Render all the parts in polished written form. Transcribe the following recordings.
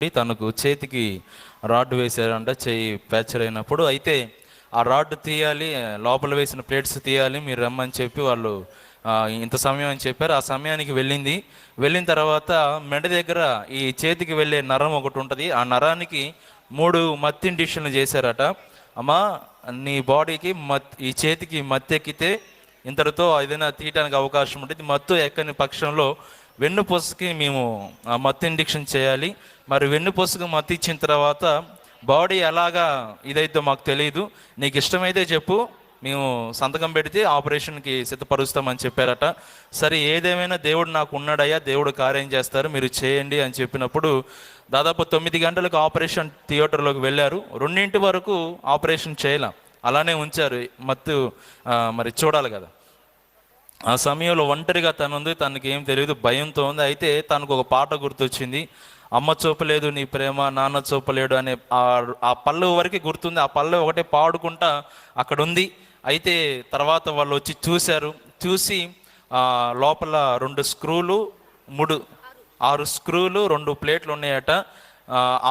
తనకు చేతికి రాడ్ వేశారంట, చెయ్యి ఫ్రాక్చర్ అయినప్పుడు. అయితే ఆ రాడ్ తీయాలి, లోపల వేసిన ప్లేట్స్ తీయాలి, మీరు రమ్మని చెప్పి వాళ్ళు ఇంత సమయం అని చెప్పారు. ఆ సమయానికి వెళ్ళిన తర్వాత మెడ దగ్గర ఈ చేతికి వెళ్ళే నరం ఒకటి ఉంటుంది. ఆ నరానికి 3 మత్తు ఇండిషన్లు చేశారట. అమ్మా, నీ బాడీకి ఈ చేతికి మత్తు ఎక్కితే ఇంతటితో ఏదైనా తీయటానికి అవకాశం ఉంటుంది. మత్తు ఎక్కని పక్షంలో వెన్నుపూసకి మేము ఆ మత్తు ఇండిక్షన్ చేయాలి. మరి వెన్నుపూసకు మత్తు ఇచ్చిన తర్వాత బాడీ ఎలాగా ఇదైతే మాకు తెలియదు, నీకు ఇష్టమైతే చెప్పు, మేము సంతకం పెడితే ఆపరేషన్కి సిద్ధపరుస్తామని చెప్పారట. సరే, ఏదేమైనా దేవుడు నాకు ఉన్నాడయ్యా, దేవుడు కార్యం చేస్తారు, మీరు చేయండి అని చెప్పినప్పుడు దాదాపు 9 గంటలకు ఆపరేషన్ థియేటర్లోకి వెళ్ళారు. 2 వరకు ఆపరేషన్ చేయలేం, అలానే ఉంచారు. మత్తు మరి చూడాలి కదా. ఆ సమయంలో ఒంటరిగా తనుంది, తనకి ఏం తెలియదు, భయంతో ఉంది. అయితే తనకు ఒక పాట గుర్తొచ్చింది, అమ్మ చూపలేదు నీ ప్రేమ, నాన్న చూపలేడు అనే ఆ పల్లె వరకు గుర్తుంది. ఆ పల్లె ఒకటే పాడుకుంటా అక్కడ ఉంది. అయితే తర్వాత వాళ్ళు వచ్చి చూసి లోపల 2 స్క్రూలు 6 స్క్రూలు 2 ప్లేట్లు ఉన్నాయట.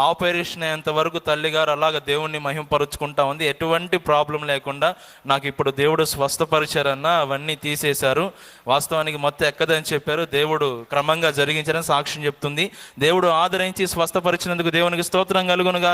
ఆపరేషన్ అయ్యేంత వరకు తల్లిగారు అలాగ దేవుణ్ణి మహింపరుచుకుంటా ఉంది, ఎటువంటి ప్రాబ్లం లేకుండా. నాకు ఇప్పుడు దేవుడు స్వస్థపరిచారన్న, అవన్నీ తీసేశారు, వాస్తవానికి మొత్తం ఎక్కదని చెప్పారు. దేవుడు క్రమంగా జరిగించారని సాక్ష్యం చెప్తుంది. దేవుడు ఆదరించి స్వస్థపరిచినందుకు దేవునికి స్తోత్రం కలుగునుగా.